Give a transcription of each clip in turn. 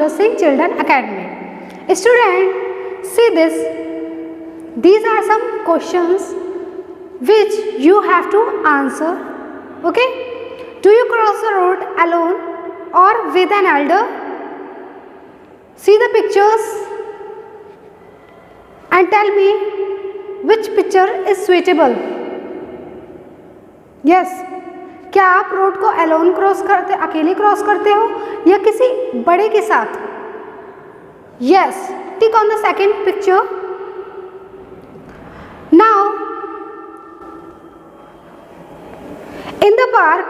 Chandra Singh Children Academy. Student, see this. These are some questions which you have to answer. Okay? Do you cross the road alone or with an elder? See the pictures and tell me which picture is suitable. Yes. क्या आप road को alone cross करते, अकेले cross करते हो या किसी बड़े के साथ? Yes, tick on the second picture. Now in the park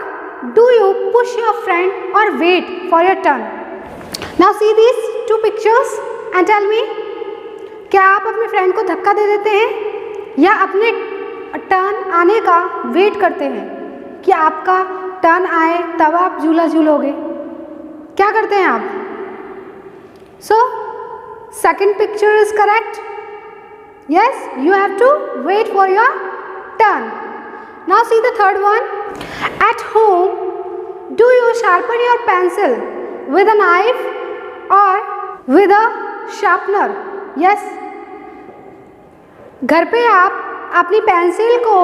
do you push your friend और wait for your turn? Now see these two pictures and tell me, क्या आप अपने फ्रेंड को धक्का दे देते हैं या अपने टर्न आने का वेट करते हैं कि आपका टर्न आए तब आप झूला झूलोगे? क्या करते हैं आप? So second picture is correct. Yes, you have to wait for your turn. Now see the third one. At home do you sharpen your pencil with a knife और विद अ शार्पनर? यस, घर पे आप अपनी pencil को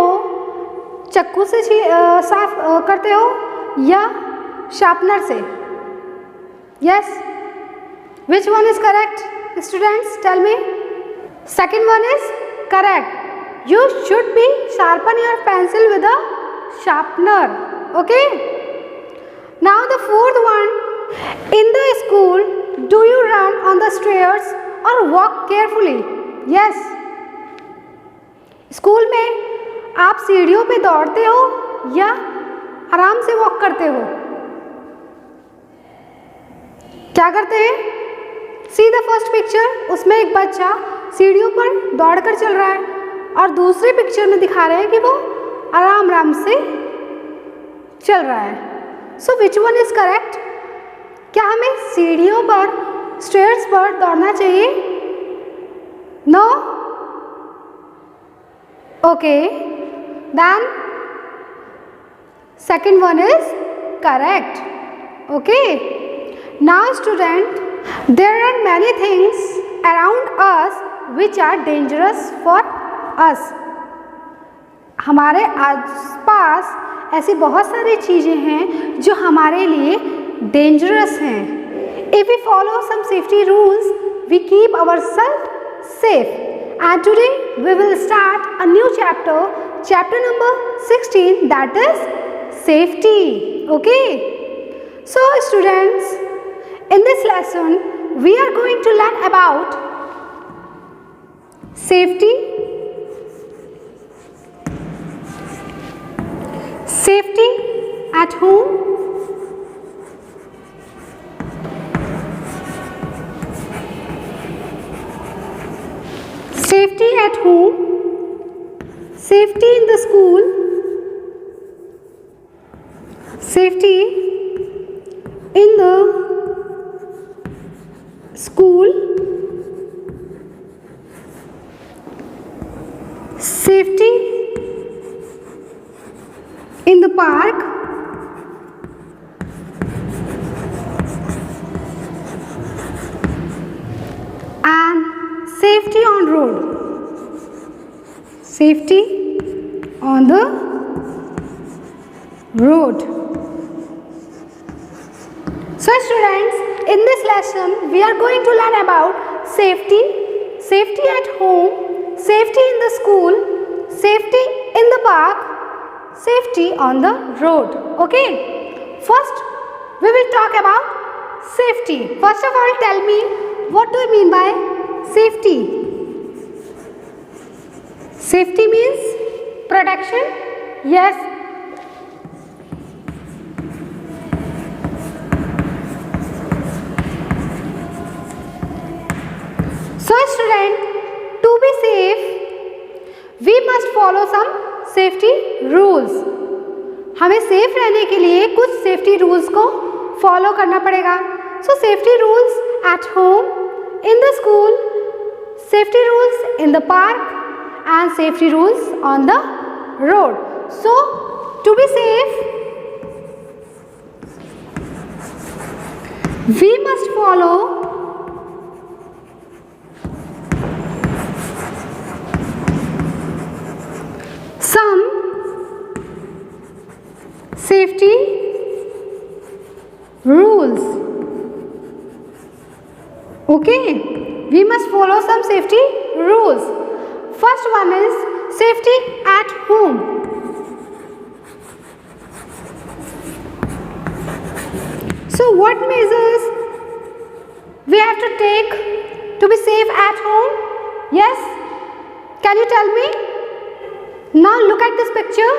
चक्कू से साफ करते हो या शार्पनर से? Yes, which one is correct students? Tell me. Second one is correct. You should be sharpen your pencil with a sharpener. Okay. Now the fourth one. In the school do you run on the stairs और walk carefully? Yes, school में आप सीढ़ियों पे दौड़ते हो या आराम से वॉक करते हो? क्या करते हैं? See the first picture. उसमें एक बच्चा सीढ़ियों पर दौड़कर चल रहा है और दूसरे पिक्चर में दिखा रहे हैं कि वो आराम आराम से चल रहा है. So which one is correct? क्या हमें सीढ़ियों पर, स्टेयर्स पर दौड़ना चाहिए? No? Okay. Then second one is correct. Okay. Now student, there are many things around us which are dangerous for us. हमारे आसपास ऐसी बहुत सारी चीज़ें हैं जो हमारे लिए dangerous हैं. If we follow some safety rules, we keep ourselves safe. And today we will start a new chapter, chapter number 16, that is safety. Okay. So students, in this lesson we are going to learn about safety, safety at home, safety at home, safety in the school, safety in the school, safety in the park, and safety on road. Safety on the road. So students, in this lesson we are going to learn about safety, safety at home, safety in the school, safety in the park, safety on the road. Okay. First we will talk about safety. First of all, tell me, what do you mean by safety? Safety means protection. Yes. So student, to be safe we must follow some safety rules. हमें safe रहने के लिए कुछ safety rules को follow करना पड़ेगा. सो safety rules at home, in the school, safety rules in the park and safety rules on the road. So to be safe We must follow some safety rules. Okay, we must follow some safety rules. First one is safety at home. So what measures we have to take to be safe at home? Yes? Can you tell me? Now look at this picture.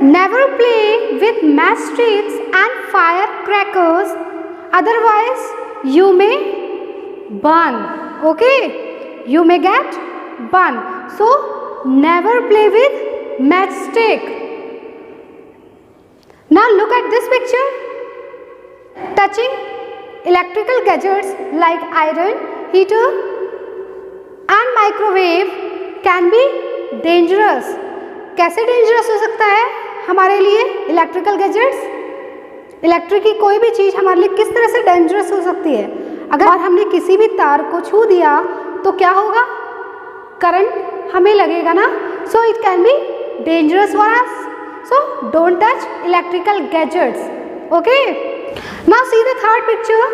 Never play with matchsticks and firecrackers, otherwise you may burn. Okay? You may get burned. So never play with matchstick. Now look at this picture. Touching electrical gadgets like iron, heater and microwave can be dangerous. कैसे dangerous हो सकता है हमारे लिए electrical gadgets? Electric की कोई भी चीज़ हमारे लिए किस तरह से डेंजरस हो सकती है? अगर हमने किसी भी तार को छू दिया तो क्या होगा? करंट हमें लगेगा ना. So it can be dangerous for us. So don't touch electrical gadgets. Okay. Now see the third picture.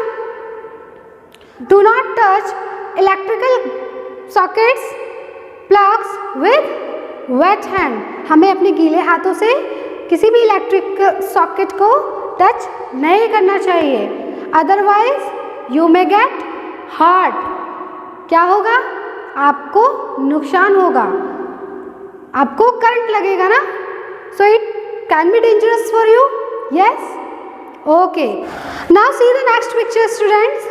Do not touch electrical sockets, plugs with wet hand. हमें अपने गीले हाथों से किसी भी इलेक्ट्रिक सॉकेट को टच नहीं करना चाहिए. Otherwise you may get hurt. क्या होगा? आपको नुकसान होगा. आपको करंट लगेगा ना. So it can be dangerous for you. Yes. Okay. Now see the next picture, students.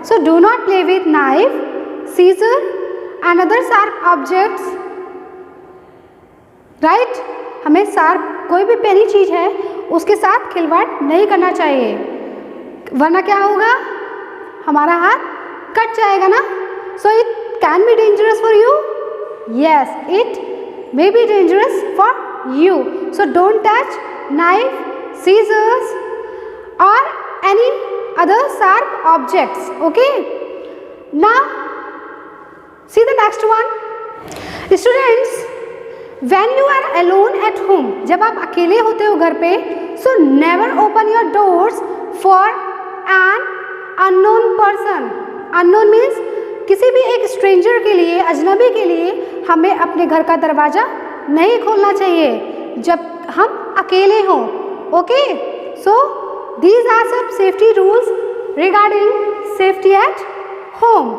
So do not play with knife, scissor and other sharp objects. Right? हमें sharp कोई भी पेनी चीज है उसके साथ खिलवाड़ नहीं करना चाहिए, वरना क्या होगा? हमारा हाथ कट जाएगा ना. So it can be dangerous for you. Yes, it may be dangerous for you. So don't touch knife, scissors or any other sharp objects. Okay. Now see the next one. Students, when you are alone at home, जब आप अकेले होते हो घर पे, so never open your doors for an unknown person. Unknown means किसी भी एक स्ट्रेंजर के लिए, अजनबी के लिए हमें अपने घर का दरवाजा नहीं खोलना चाहिए जब हम अकेले हों. Okay. So these are some safety rules regarding safety at home.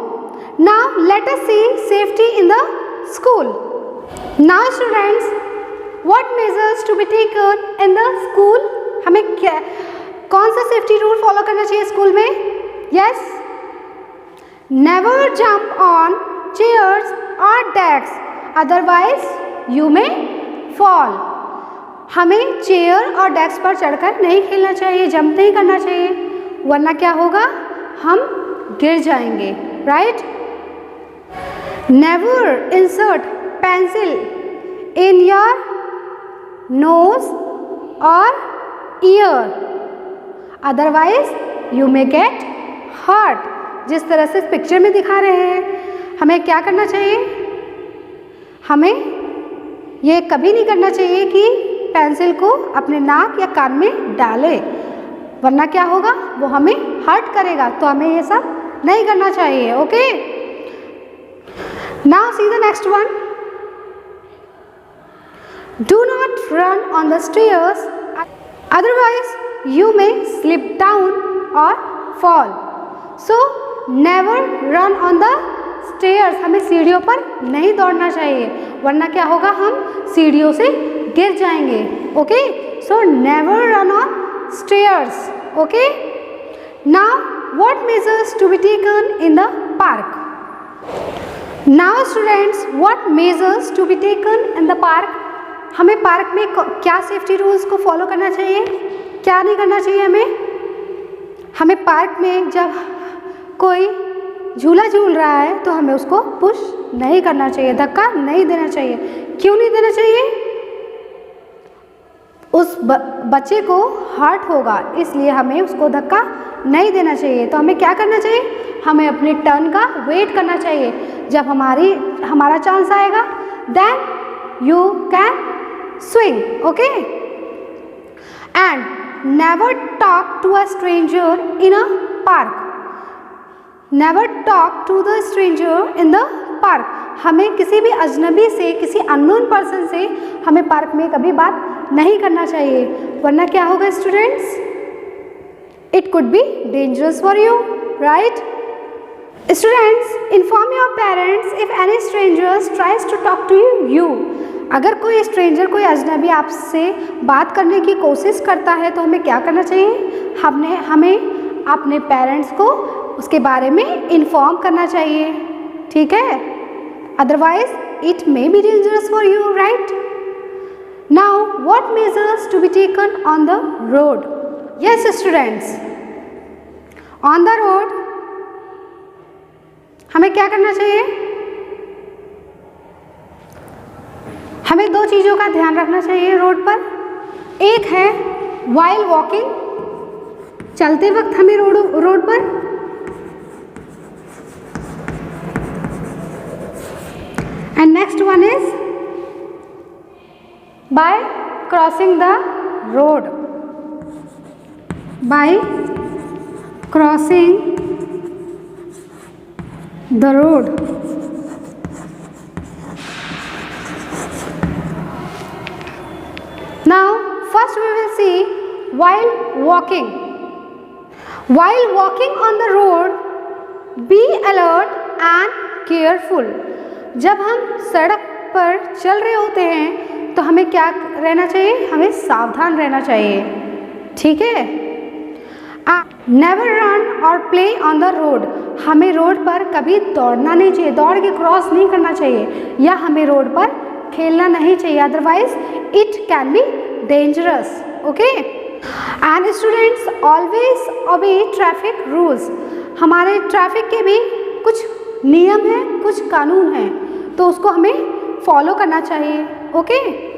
Now let us see safety in the school. Now students, what measures to be taken in the school? हमें क्या कौन सा सेफ्टी रूल फॉलो करना चाहिए school में? Yes. Never jump on chairs or desks, otherwise you may fall. हमें chair और desk पर चढ़कर नहीं खेलना चाहिए, जंप नहीं करना चाहिए, वरना क्या होगा? हम गिर जाएंगे. Right? Never insert pencil in your nose और ear, otherwise you may get hurt. जिस तरह से इस पिक्चर में दिखा रहे हैं, हमें क्या करना चाहिए? हमें ये कभी नहीं करना चाहिए कि पेंसिल को अपने नाक या कान में डाले, वरना क्या होगा? वो हमें हर्ट करेगा. तो हमें ये सब नहीं करना चाहिए. Okay. Now see the next one. Do not run on the stairs, otherwise you may slip down और fall. So never run on the stairs. हमें सीढ़ियों पर नहीं दौड़ना चाहिए, वरना क्या होगा? हम सीढ़ियों से गिर जाएंगे. Okay. So never run on stairs. Okay. Now what measures to be taken in the park? Now students, what measures to be taken in the park? हमें पार्क में क्या सेफ्टी रूल्स को फॉलो करना चाहिए, क्या नहीं करना चाहिए? हमें पार्क में जब कोई झूला झूल रहा है तो हमें उसको पुश नहीं करना चाहिए, धक्का नहीं देना चाहिए. क्यों नहीं देना चाहिए? उस बच्चे को हर्ट होगा, इसलिए हमें उसको धक्का नहीं देना चाहिए। तो हमें क्या करना चाहिए, हमें अपने टर्न का वेट करना चाहिए। जब हमारा चांस आएगा then you can swing, okay. And never talk to a stranger in a park, never talk to the stranger in the park. हमें किसी भी अजनबी से, किसी अननोन पर्सन से हमें पार्क में कभी बात नहीं करना चाहिए, वरना क्या होगा students, it could be dangerous for you, right. Students, inform your parents if any strangers tries to talk to you. अगर कोई स्ट्रेंजर, कोई अजनबी आपसे बात करने की कोशिश करता है तो हमें क्या करना चाहिए, हमें अपने पेरेंट्स को उसके बारे में इन्फॉर्म करना चाहिए, ठीक है। Otherwise it may be dangerous for you, right. Now, what measures to be taken on the road? Yes, students. On the road, हमें क्या करना चाहिए, हमें दो चीज़ों का ध्यान रखना चाहिए रोड पर। एक है while walking, चलते वक्त हमें रोड पर, and next one is by crossing the road, by crossing the road. Now first we will see while walking. While walking on the road, be alert and careful. जब हम सड़क पर चल रहे होते हैं तो हमें क्या रहना चाहिए, हमें सावधान रहना चाहिए, ठीक है। नेवर रन और प्ले ऑन द रोड, हमें रोड पर कभी दौड़ना नहीं चाहिए, दौड़ के क्रॉस नहीं करना चाहिए, या हमें रोड पर खेलना नहीं चाहिए, otherwise it can be dangerous, okay. And students, always obey traffic rules. हमारे ट्रैफिक के भी कुछ नियम हैं, कुछ कानून हैं, तो उसको हमें फॉलो करना चाहिए, ओके।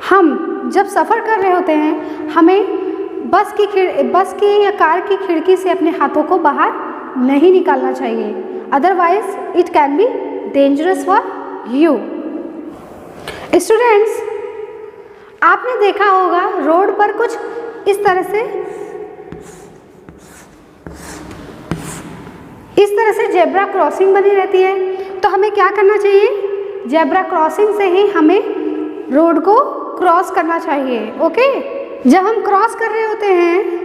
हम जब सफ़र कर रहे होते हैं हमें बस की या कार की खिड़की से अपने हाथों को बाहर नहीं निकालना चाहिए, otherwise it can be dangerous for you. Students, आपने देखा होगा रोड पर कुछ इस तरह से जेब्रा क्रॉसिंग बनी रहती है, तो हमें क्या करना चाहिए, जेब्रा क्रॉसिंग से ही हमें रोड को क्रॉस करना चाहिए, ओके। जब हम क्रॉस कर रहे होते हैं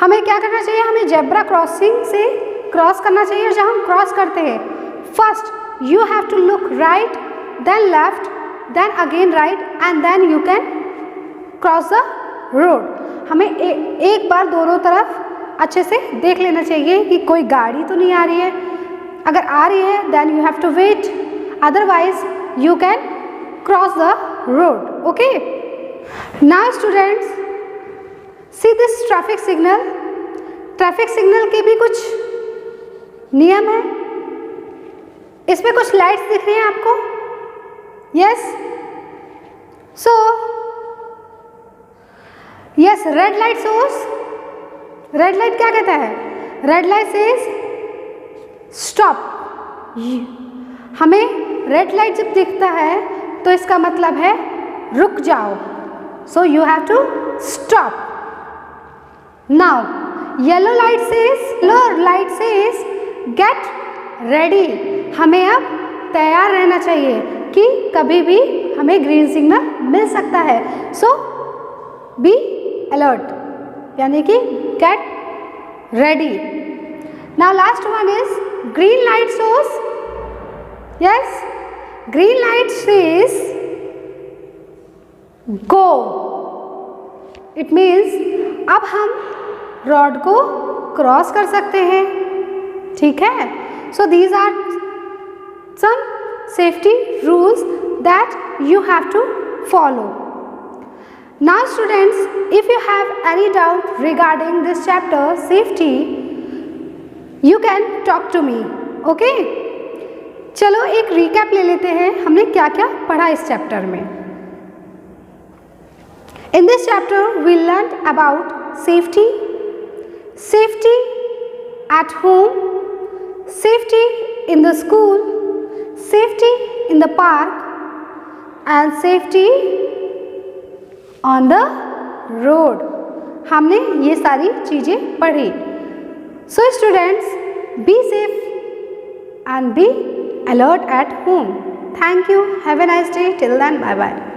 हमें क्या करना चाहिए, हमें जेब्रा क्रॉसिंग से क्रॉस करना चाहिए। और जब हम क्रॉस करते हैं, first you have to look right, then left, then again right, and then you can cross the road. हमें एक बार दोनों तरफ अच्छे से देख लेना चाहिए कि कोई गाड़ी तो नहीं आ रही है, अगर आ रही है then you have to wait, otherwise you can cross the road, okay. Now students, see this traffic signal. Traffic signal के भी कुछ नियम है, इसमें कुछ लाइट्स दिख रही हैं आपको, yes. So yes, red light shows, red light क्या कहता है, रेड लाइट सेज स्टॉप। हमें रेड लाइट जब दिखता है तो इसका मतलब है रुक जाओ, so you have to stop. Now yellow light says get ready, हमें अब तैयार रहना चाहिए कि कभी भी हमें ग्रीन सिग्नल मिल सकता है, सो बी अलर्ट, यानी कि get ready. Now last one is green light shows, yes, green light says go, it means अब हम रोड को क्रॉस कर सकते हैं, ठीक है। So these are some safety rules that you have to follow. Now students, if you have any doubt regarding this chapter safety, you can talk to me, okay. चलो एक रिकैप ले लेते हैं, हमने क्या क्या पढ़ा इस चैप्टर में। In this chapter, we learned about safety, safety at home, safety in the school, safety in the park, and safety on the road. हमने ये सारी चीज़ें पढ़ी. So students, be safe and be alert at home. Thank you. Have a nice day. Till then, bye bye.